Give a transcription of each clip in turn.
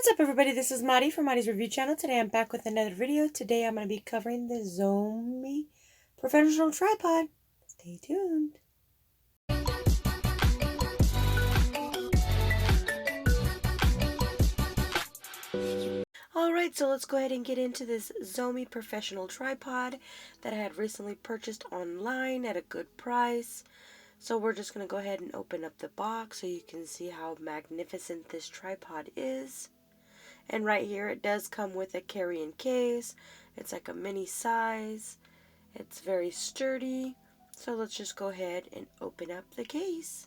What's up, everybody? This is Mari from Mari's Review Channel. Today I'm back with another video. Today I'm going to be covering the ZOMEI Professional Tripod. Stay tuned. Alright, so let's go ahead and get into this ZOMEI Professional Tripod that I had recently purchased online at a good price. So we're just going to go ahead and open up the box so you can see how magnificent this tripod is. And right here it does come with a carrying case. It's like a mini size. It's very sturdy. So let's just go ahead and open up the case.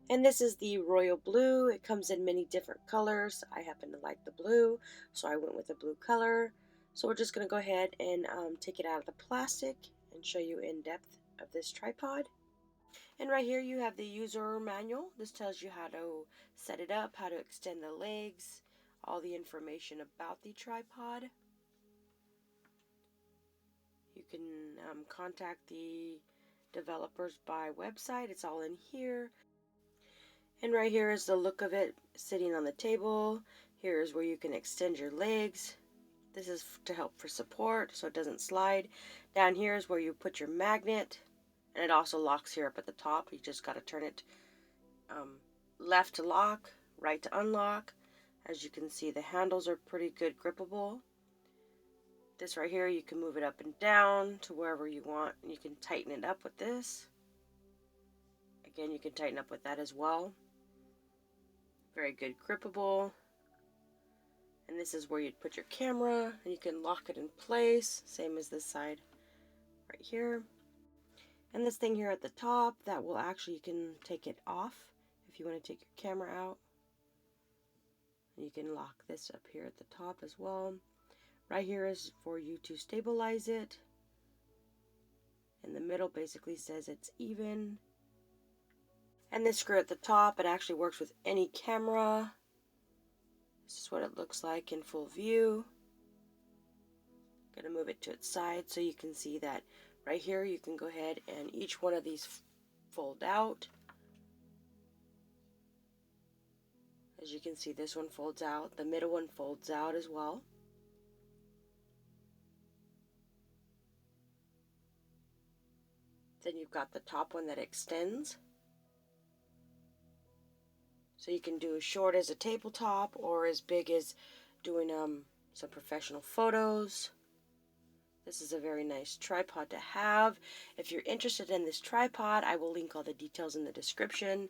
And this is the royal blue. It comes in many different colors. I happen to like the blue, so I went with the blue color. So we're just going to go ahead and take it out of the plastic and show you in depth of this tripod. And right here you have the user manual. This tells you how to set it up, how to extend the legs, all the information about the tripod. You can contact the developers by website. It's all in here. And right here is the look of it sitting on the table. Here is where you can extend your legs. This is to help for support so it doesn't slide. Down here is where you put your magnet. And it also locks here up at the top. You just got to turn it left to lock, right to unlock. As you can see, the handles are pretty good grippable. This right here, you can move it up and down to wherever you want. You can tighten it up with this. Again, you can tighten up with that as well. Very good grippable. And this is where you'd put your camera, and you can lock it in place, same as this side right here. And this thing here at the top, that will actually, you can take it off if you want to take your camera out. You can lock this up here at the top as well. Right here is for you to stabilize it. And the middle basically says it's even. And this screw at the top, it actually works with any camera. This is what it looks like in full view. I'm going to move it to its side so you can see that right here you can go ahead and each one of these fold out. As you can see, this one folds out. The middle one folds out as well. Then you've got the top one that extends. So you can do as short as a tabletop or as big as doing some professional photos. This is a very nice tripod to have. If you're interested in this tripod, I will link all the details in the description.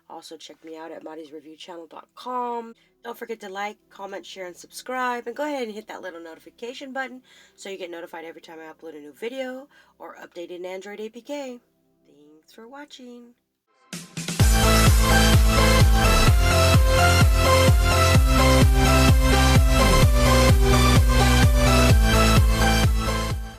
Also, check me out at Mari'sReviewChannel.com. Don't forget to like, comment, share, and subscribe. And go ahead and hit that little notification button so you get notified every time I upload a new video or update an Android APK. Thanks for watching.